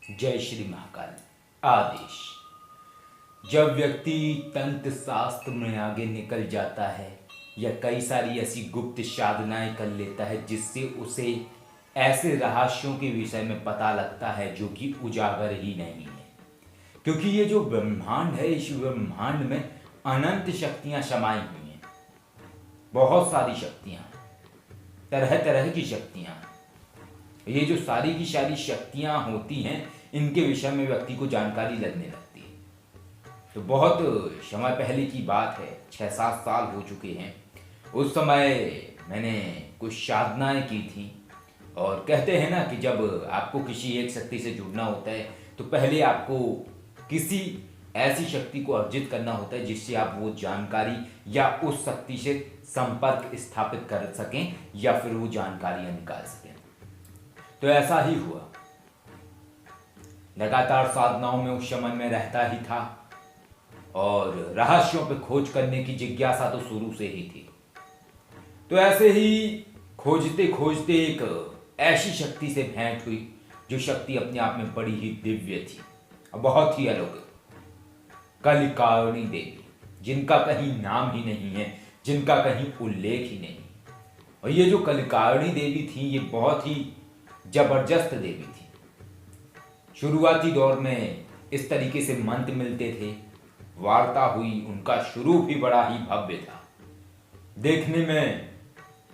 जय श्री महाकाल। आदेश। जब व्यक्ति तंत्र शास्त्र में आगे निकल जाता है या कई सारी ऐसी गुप्त साधनाएं कर लेता है जिससे उसे ऐसे रहस्यों के विषय में पता लगता है जो कि उजागर ही नहीं है, क्योंकि ये जो ब्रह्मांड है, इस ब्रह्मांड में अनंत शक्तियां समाई हुई हैं। बहुत सारी शक्तियां, तरह तरह की शक्तियां। ये जो सारी की सारी शक्तियां होती हैं, इनके विषय में व्यक्ति को जानकारी लगने लगती है। तो बहुत समय पहले की बात है, 6-7 साल हो चुके हैं। उस समय मैंने कुछ साधनाएं की थी, और कहते हैं ना कि जब आपको किसी एक शक्ति से जुड़ना होता है तो पहले आपको किसी ऐसी शक्ति को अर्जित करना होता है जिससे आप वो जानकारी या उस शक्ति से संपर्क स्थापित कर सकें या फिर वो जानकारियां निकाल सकें। तो ऐसा ही हुआ। लगातार साधनाओं में उस समय में रहता ही था और रहस्यों पे खोज करने की जिज्ञासा तो शुरू से ही थी। तो ऐसे ही खोजते खोजते एक ऐसी शक्ति से भेंट हुई जो शक्ति अपने आप में बड़ी ही दिव्य थी और बहुत ही अलौकिक। कलिकारिणी देवी, जिनका कहीं नाम ही नहीं है, जिनका कहीं उल्लेख ही नहीं। और ये जो कलिकारिणी देवी थी, ये बहुत ही जबरदस्त देवी थी। शुरुआती दौर में इस तरीके से मंत्र मिलते थे, वार्ता हुई, उनका शुरू भी बड़ा ही भव्य था। देखने में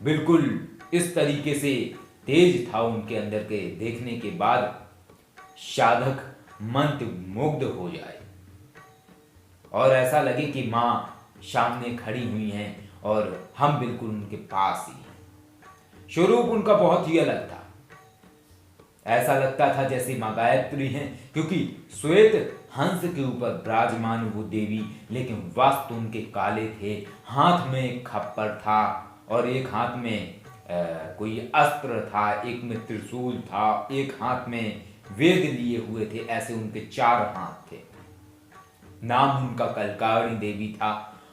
बिल्कुल इस तरीके से तेज था उनके अंदर के, देखने के बाद साधक मंत्र मुग्ध हो जाए और ऐसा लगे कि माँ सामने खड़ी हुई हैं और हम बिल्कुल उनके पास ही हैं। स्वरूप उनका बहुत ही अलग था। ऐसा लगता था जैसे माँ गायत्री हैं, क्योंकि श्वेत हंस के ऊपर विराजमान वो देवी, लेकिन वस्त्र उनके काले थे। हाथ में एक खप्पर था और एक हाथ में कोई अस्त्र था, एक में त्रिशूल था, एक हाथ में वेद लिए हुए थे। ऐसे उनके 4 हाथ थे। नाम उनका कलिकारिणी देवी था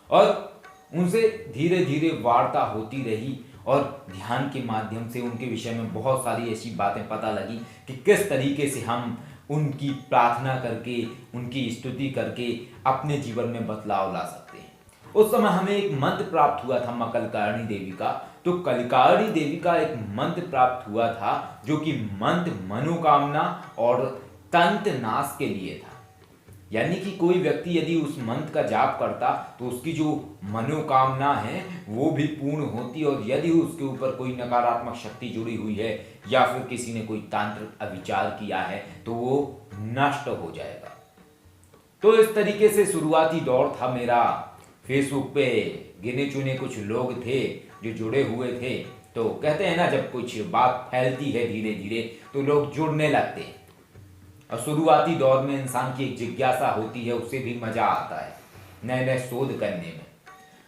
और उनसे धीरे धीरे वार्ता होती रही और ध्यान के माध्यम से उनके विषय में बहुत सारी ऐसी बातें पता लगी कि किस तरीके से हम उनकी प्रार्थना करके, उनकी स्तुति करके अपने जीवन में बदलाव ला सकते हैं। उस समय हमें एक मंत्र प्राप्त हुआ था माँ कलिकारिणी देवी का। तो कलिकारिणी देवी का एक मंत्र प्राप्त हुआ था जो कि मंत्र मनोकामना और तंत्र नाश के लिए था। यानी कि कोई व्यक्ति यदि उस मंत्र का जाप करता तो उसकी जो मनोकामना है वो भी पूर्ण होती, और यदि उसके ऊपर कोई नकारात्मक शक्ति जुड़ी हुई है या फिर किसी ने कोई तांत्रिक अविचार किया है तो वो नष्ट हो जाएगा। तो इस तरीके से शुरुआती दौर था मेरा। फेसबुक पे गिने चुने कुछ लोग थे जो जुड़े हुए थे। तो कहते हैं ना, जब कुछ बात फैलती है धीरे धीरे तो लोग जुड़ने लगते हैं। और शुरुआती दौर में इंसान की एक जिज्ञासा होती है, उससे भी मजा आता है नए नए शोध करने में।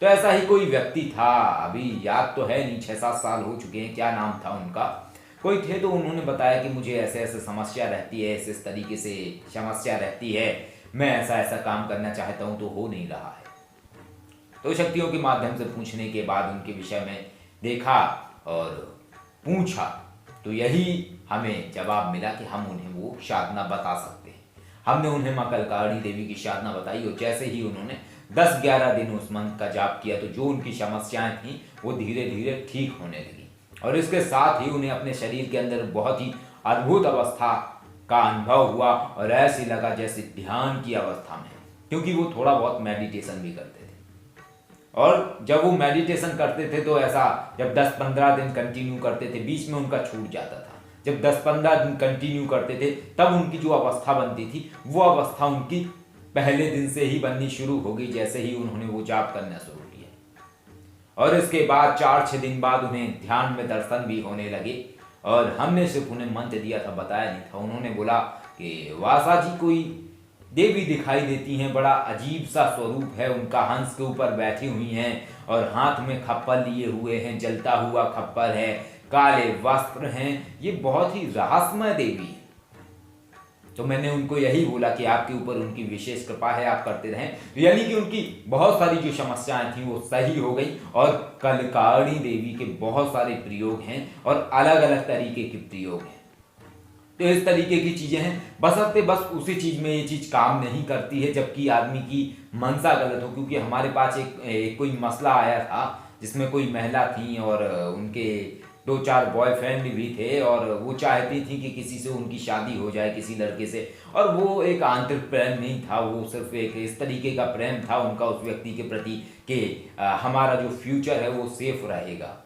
तो ऐसा ही कोई व्यक्ति था, अभी याद तो है नहीं, 6-7 साल हो चुके हैं। क्या नाम था उनका? कोई थे, तो उन्होंने बताया कि मुझे ऐसे ऐसे समस्या रहती है, इस तरीके से समस्या रहती है, मैं ऐसा ऐसा काम करना चाहता हूँ तो हो नहीं रहा है। तो शक्तियों के माध्यम से पूछने के बाद उनके विषय में देखा और पूछा, तो यही हमें जवाब मिला कि हम उन्हें वो साधना बता सकते हैं। हमने उन्हें माँ कलिकारिणी देवी की साधना बताई और जैसे ही उन्होंने 10-11 दिन उस मंत्र का जाप किया तो जो उनकी समस्याएं थीं वो धीरे धीरे ठीक होने लगी। और इसके साथ ही उन्हें अपने शरीर के अंदर बहुत ही अद्भुत अवस्था का अनुभव हुआ और ऐसे लगा जैसे ध्यान की अवस्था में, क्योंकि वो थोड़ा बहुत मेडिटेशन भी करते थे। और जब वो मेडिटेशन करते थे तो ऐसा, जब 10-15 दिन कंटिन्यू करते थे, बीच में उनका छूट जाता था। जब 10-15 दिन कंटिन्यू करते थे तब उनकी जो अवस्था बनती थी वो अवस्था उनकी पहले दिन से ही बननी शुरू हो गई, जैसे ही उन्होंने वो जाप करना शुरू किया। और इसके बाद 4-6 दिन बाद उन्हें ध्यान में दर्शन भी होने लगे। और हमने सिर्फ उन्हें मंत्र दिया था, बताया नहीं था। उन्होंने बोला कि वासा जी कोई देवी दिखाई देती हैं, बड़ा अजीब सा स्वरूप है उनका, हंस के ऊपर बैठी हुई हैं और हाथ में खप्पर लिए हुए हैं, जलता हुआ खप्पर है, काले वस्त्र हैं, ये बहुत ही रहस्यमय देवी है। तो मैंने उनको यही बोला कि आपके ऊपर उनकी विशेष कृपा है, आप करते रहें। यानी कि उनकी बहुत सारी जो समस्याएं थी वो सही हो गई। और कलिकारिणी देवी के बहुत सारे प्रयोग हैं और अलग अलग तरीके के प्रयोग हैं। तो इस तरीके की चीजें हैं, बशर्ते बस उसी चीज में ये चीज काम नहीं करती है जबकि आदमी की मंशा गलत हो। क्योंकि हमारे पास एक कोई मसला आया था जिसमें कोई महिला थी और उनके 2-4 बॉयफ्रेंड भी थे और वो चाहती थी कि किसी से उनकी शादी हो जाए, किसी लड़के से। और वो एक आंतरिक प्रेम नहीं था, वो सिर्फ एक इस तरीके का प्रेम था उनका उस व्यक्ति के प्रति कि हमारा जो फ्यूचर है वो सेफ रहेगा।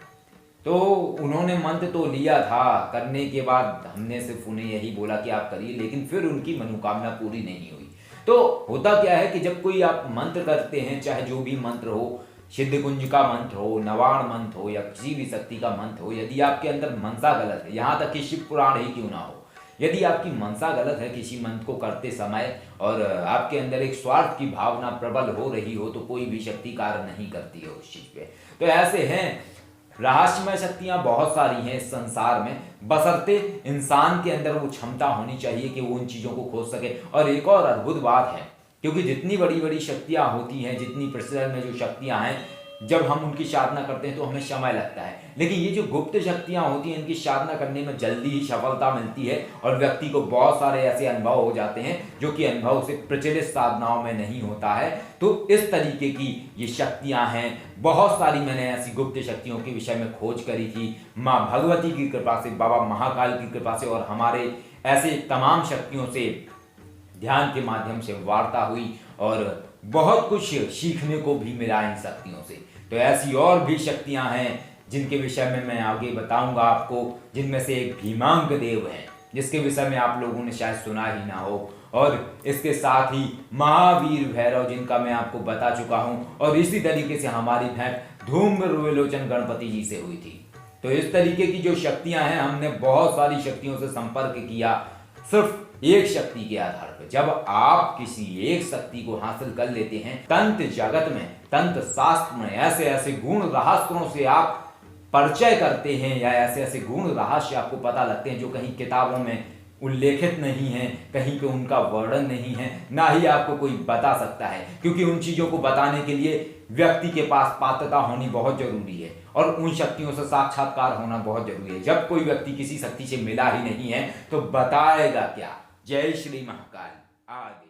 तो उन्होंने मंत्र तो लिया था, करने के बाद हमने सिर्फ उन्हें यही बोला कि आप करिए, लेकिन फिर उनकी मनोकामना पूरी नहीं हुई। तो होता क्या है कि जब कोई आप मंत्र करते हैं, चाहे जो भी मंत्र हो, सिद्ध कुंज का मंत्र हो, नवाण मंत्र हो या किसी भी शक्ति का मंत्र हो, यदि आपके अंदर मनसा गलत है, यहाँ तक कि शिव पुराण ही क्यों ना हो, यदि आपकी मनसा गलत है किसी मंत्र को करते समय और आपके अंदर एक स्वार्थ की भावना प्रबल हो रही हो, तो कोई भी शक्ति कार्य नहीं करती है उस चीज पे। तो ऐसे हैं रहस्यमय शक्तियां बहुत सारी हैं इस संसार में, बशर्ते इंसान के अंदर वो क्षमता होनी चाहिए कि वो उन चीजों को खोज सके। और एक और अद्भुत बात है, क्योंकि जितनी बड़ी बड़ी शक्तियां होती हैं, जितनी प्रचलन में जो शक्तियां हैं, जब हम उनकी साधना करते हैं तो हमें समय लगता है, लेकिन ये जो गुप्त शक्तियां होती हैं इनकी साधना करने में जल्दी ही सफलता मिलती है और व्यक्ति को बहुत सारे ऐसे अनुभव हो जाते हैं जो कि अनुभव से प्रचलित साधनाओं में नहीं होता है। तो इस तरीके की ये शक्तियां हैं बहुत सारी। मैंने ऐसी गुप्त शक्तियों के विषय में खोज करी थी, माँ भगवती की कृपा से, बाबा महाकाल की कृपा से और हमारे ऐसे तमाम शक्तियों से ध्यान के माध्यम से वार्ता हुई और बहुत कुछ सीखने को भी मिला इन शक्तियों से। तो ऐसी और भी शक्तियां हैं जिनके विषय में मैं आगे बताऊंगा आपको, जिनमें से एक भीमांग देव है जिसके विषय में आप लोगों ने शायद सुना ही ना हो, और इसके साथ ही महावीर भैरव जिनका मैं आपको बता चुका हूं, और इसी तरीके से हमारी भेंट धूम्र विलोचन गणपति जी से हुई थी। तो इस तरीके की जो शक्तियां हैं, हमने बहुत सारी शक्तियों से संपर्क किया सिर्फ एक शक्ति के आधार पर। जब आप किसी एक शक्ति को हासिल कर लेते हैं, तंत्र जगत में, तंत्र शास्त्र में ऐसे ऐसे गुण रहस्यों से आप परिचय करते हैं या ऐसे ऐसे गुण रहस्य आपको पता लगते हैं जो कहीं किताबों में उल्लेखित नहीं है, कहीं पे उनका वर्णन नहीं है, ना ही आपको कोई बता सकता है। क्योंकि उन चीजों को बताने के लिए व्यक्ति के पास पात्रता होनी बहुत जरूरी है और उन शक्तियों से साक्षात्कार होना बहुत जरूरी है। जब कोई व्यक्ति किसी शक्ति से मिला ही नहीं है तो बताएगा क्या। जय श्री महाकाल आदि।